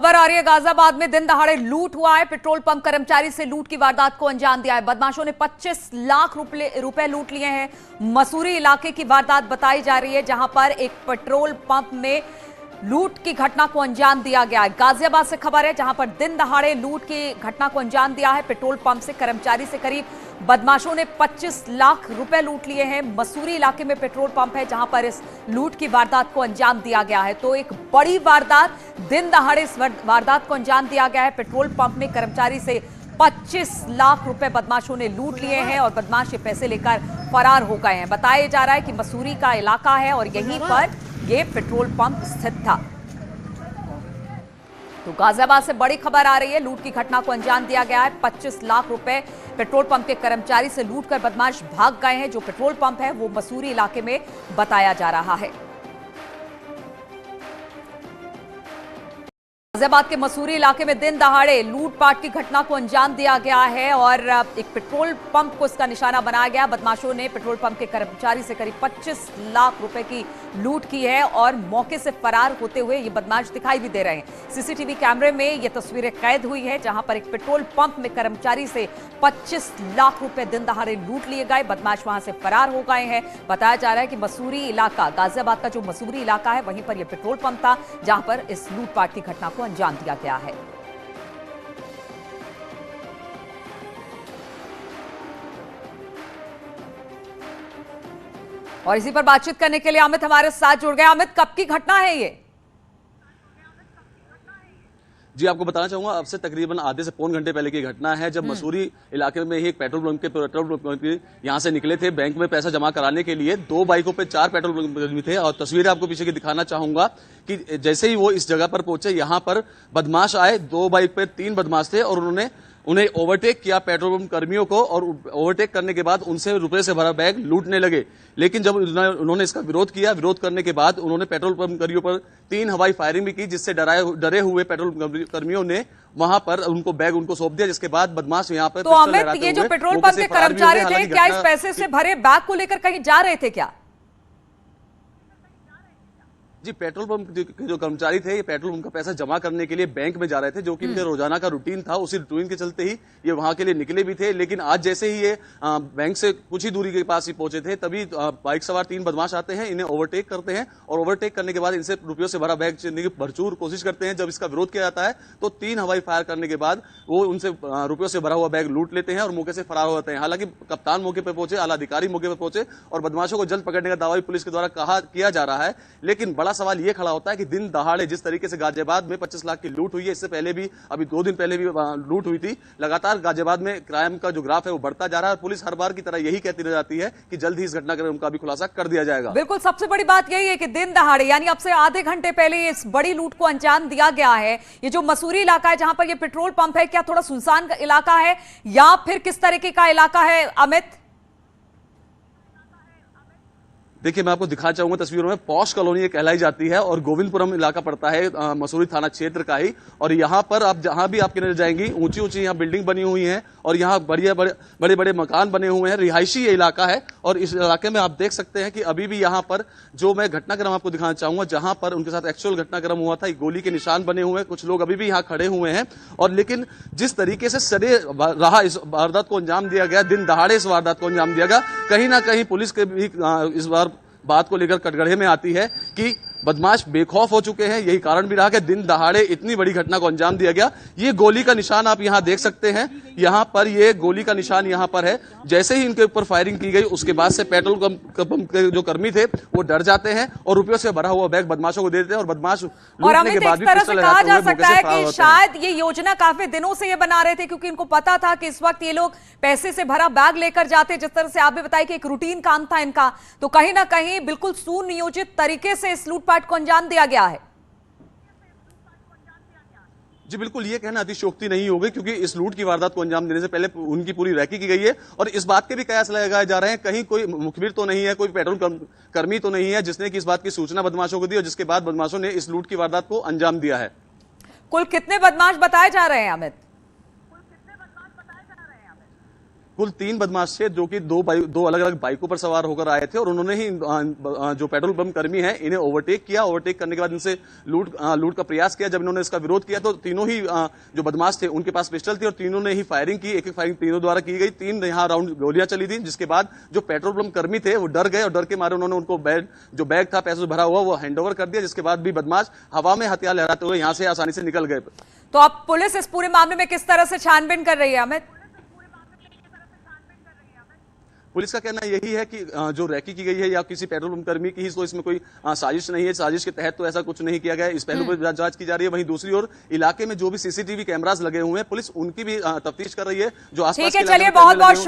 खबर आ रही है गाजियाबाद में दिन दहाड़े लूट हुआ है। पेट्रोल पंप कर्मचारी से लूट की वारदात को अंजाम दिया है। बदमाशों ने 25 लाख रुपए लूट लिए हैं। मसूरी इलाके की वारदात बताई जा रही है, जहां पर एक पेट्रोल पंप में लूट की घटना को अंजाम दिया गया है। गाजियाबाद से खबर है, जहां पर दिन दहाड़े लूट की घटना को अंजाम दिया है। पेट्रोल पंप से कर्मचारी से करीब बदमाशों ने 25 लाख रुपए लूट लिए हैं। मसूरी इलाके में पेट्रोल पंप है, जहां पर इस लूट की वारदात को अंजाम दिया गया है। तो एक बड़ी वारदात, दिन दहाड़े इस वारदात को अंजाम दिया गया है। पेट्रोल पंप में कर्मचारी से 25 लाख रुपए बदमाशों ने लूट लिए हैं और बदमाश ये पैसे लेकर फरार हो गए हैं। बताया जा रहा है कि मसूरी का इलाका है और यहीं पर ये पेट्रोल पंप स्थित था। तो गाजियाबाद से बड़ी खबर आ रही है, लूट की घटना को अंजाम दिया गया है। 25 लाख रुपए पेट्रोल पंप के कर्मचारी से लूटकर बदमाश भाग गए हैं। जो पेट्रोल पंप है वो मसूरी इलाके में बताया जा रहा है। गाजियाबाद के मसूरी इलाके में दिन दहाड़े लूटपाट की घटना को अंजाम दिया गया है और एक पेट्रोल पंप को इसका निशाना बनाया गया। बदमाशों ने पेट्रोल पंप के कर्मचारी से करीब 25 लाख रुपए की लूट की है और मौके से फरार होते हुए ये बदमाश दिखाई भी दे रहे हैं। सीसीटीवी कैमरे में ये तस्वीरें कैद हुई है, जहां पर एक पेट्रोल पंप में कर्मचारी से 25 लाख रुपए दिन दहाड़े लूट लिए गए। बदमाश वहां से फरार हो गए हैं। बताया जा रहा है कि मसूरी इलाका, गाजियाबाद का जो मसूरी इलाका है, वहीं पर यह पेट्रोल पंप था, जहां पर इस लूटपाट की घटना को अंजाम दिया गया है। और इसी पर बातचीत करने के लिए अमित हमारे साथ जुड़ गए। अमित, कब की घटना है ये? जी, आपको बताना चाहूंगा, अब से तकरीबन आधे से पौन घंटे पहले की घटना है, जब मसूरी इलाके में ही एक पेट्रोल पंप यहां से निकले थे बैंक में पैसा जमा कराने के लिए। 2 बाइकों पे 4 पेट्रोल पंप थे और तस्वीरें आपको पीछे की दिखाना चाहूंगा कि जैसे ही वो इस जगह पर पहुंचे, यहां पर बदमाश आए। 2 बाइक पे 3 बदमाश थे और उन्होंने उन्हें ओवरटेक किया पेट्रोल पंप कर्मियों को, और ओवरटेक करने के बाद उनसे रुपए से भरा बैग लूटने लगे। लेकिन जब उन्होंने इसका विरोध किया, विरोध करने के बाद उन्होंने पेट्रोल पंप कर्मियों पर 3 हवाई फायरिंग भी की, जिससे डरे हुए पेट्रोल कर्मियों ने वहां पर उनको बैग उनको सौंप दिया, जिसके बाद बदमाश यहां पर। तो अमित, ये जो पेट्रोल पंप के कर्मचारी थे, क्या इस पैसे से भरे बैग को लेकर कहीं जा रहे थे क्या? जी, पेट्रोल पंप के जो कर्मचारी थे, ये पेट्रोल पंप का पैसा जमा करने के लिए बैंक में जा रहे थे, जो कि इनके रोजाना का रूटीन था। उसी रूटीन के चलते ही ये वहां के लिए निकले भी थे। लेकिन आज जैसे ही ये बैंक से कुछ ही दूरी के पास ही पहुंचे थे, तभी बाइक सवार 3 बदमाश आते हैं, इन्हें ओवरटेक करते हैं और ओवरटेक करने के बाद इनसे रुपयों से भरा बैग छीनने की भरपूर कोशिश करते हैं। जब इसका विरोध किया जाता है तो 3 हवाई फायर करने के बाद वो उनसे रुपयों से भरा हुआ बैग लूट लेते हैं और मौके से फरार हो जाते हैं। हालांकि कप्तान मौके पर पहुंचे, आला अधिकारी मौके पर पहुंचे और बदमाशों को जल्द पकड़ने का दावा भी पुलिस के द्वारा किया जा रहा है। लेकिन बड़ा सवाल यह खड़ा होता है कि दिन दहाड़े जिस तरीके से गाजियाबाद में 25 लाख की लूट हुई है, इससे पहले भी अभी 2 दिन पहले भी लूट हुई थी। लगातार गाजियाबाद में क्राइम का जो ग्राफ है वो बढ़ता जा रहा है और पुलिस हर बार की तरह यही कहती रह जाती है कि जल्द ही इस घटनाक्रम का भी खुलासा कर दिया जाएगा। बिल्कुल, सबसे बड़ी बात यही है कि दिन दहाड़े, यानी अब से आधे घंटे पहले इस बड़ी लूट को अंजाम दिया गया है। ये जो मसूरी इलाका है, जहां पर ये पेट्रोल पंप है, क्या थोड़ा सुनसान इलाका है या फिर किस तरीके का इलाका है अमित? देखिए, मैं आपको दिखाना चाहूंगा तस्वीरों में, पॉश कॉलोनी कहलाई जाती है और गोविंदपुरम इलाका पड़ता है मसूरी थाना क्षेत्र का ही। और यहाँ पर आप जहां भी आपकी नजर जाएंगी, ऊंची ऊंची यहाँ बिल्डिंग बनी हुई हैं और यहाँ बड़े बड़े मकान बने हुए हैं। रिहायशी ये इलाका है और इस इलाके में आप देख सकते हैं कि अभी भी यहाँ पर जो मैं घटनाक्रम आपको दिखाना चाहूंगा, जहां पर उनके साथ एक्चुअल घटनाक्रम हुआ था, गोली के निशान बने हुए हैं। कुछ लोग अभी भी यहाँ खड़े हुए हैं। और लेकिन जिस तरीके से सरे रहा इस वारदात को अंजाम दिया गया, दिन दहाड़े इस वारदात को अंजाम दिया गया, कहीं ना कहीं पुलिस के भी इस बार बात को लेकर कटघरे में आती है कि बदमाश बेखौफ हो चुके हैं। यही कारण भी रहा कि दिन दहाड़े इतनी बड़ी घटना को अंजाम दिया गया। ये गोली का निशान आप यहां देख सकते हैं, यहां पर ये गोली का निशान यहां पर है। जैसे ही इनके ऊपर फायरिंग की गई, उसके बाद से पेट्रोल पंप के जो कर्मी थे वो डर जाते हैं और रुपयों से भरा हुआ बैग बदमाशों को दे देते हैं और बदमाश लूटने के बाद भी पिस्टल लगाते हुए मौके से फरार होते हैं। शायद ये योजना काफी दिनों से ये बना रहे थे, क्योंकि इनको पता था कि इस वक्त ये लोग पैसे से भरा बैग लेकर जाते। जिस तरह से आप भी बताइए कि एक रूटीन काम था इनका, तो कहीं ना कहीं बिल्कुल सुनियोजित तरीके से इस लूटपाट को अंजाम दिया गया है। जी बिल्कुल, ये कहना अतिशयोक्ति नहीं होगी, क्योंकि इस लूट की वारदात को अंजाम देने से पहले उनकी पूरी रैकी की गई है और इस बात के भी कयास लगाए जा रहे हैं, कहीं कोई मुखबिर तो नहीं है, कोई पेट्रोल कर्मी तो नहीं है जिसने कि इस बात की सूचना बदमाशों को दी और जिसके बाद बदमाशों ने इस लूट की वारदात को अंजाम दिया है। कुल कितने बदमाश बताए जा रहे हैं अमित? कुल 3 बदमाश थे जो कि दो अलग अलग बाइकों पर सवार होकर आए थे और उन्होंने ही जो पेट्रोल पंप कर्मी है इन्हें ओवरटेक किया। ओवरटेक करने के बाद इनसे लूट का प्रयास किया। जब इन्होंने इसका विरोध किया तो तीनों ही जो बदमाश थे उनके पास पिस्टल थी और तीनों ने ही फायरिंग की। एक फायरिंग तीनों द्वारा की गई। 3 यहाँ राउंड गोलियां चली थी, जिसके बाद जो पेट्रोल पंप कर्मी थे वो डर गए और डर के मारे उन्होंने उनको जो बैग था पैसों से भरा हुआ वो हैंडओवर कर दिया, जिसके बाद भी बदमाश हवा में हथियार लहराते हुए यहां से आसानी से निकल गए। तो अब पुलिस इस पूरे मामले में किस तरह से छानबीन कर रही है अमित? पुलिस का कहना यही है कि जो रैकी की गई है या किसी पेट्रोल पंप कर्मी की ही, तो इसमें कोई साजिश नहीं है। साजिश के तहत तो ऐसा कुछ नहीं किया गया है। इस पहलू पर जांच की जा रही है। वहीं दूसरी ओर इलाके में जो भी सीसीटीवी कैमरास लगे हुए हैं पुलिस उनकी भी तफ्तीश कर रही है। जो आसपास ठीक है, के इलाके चलिए में बहुत कैमरे लगे बहुत हुए-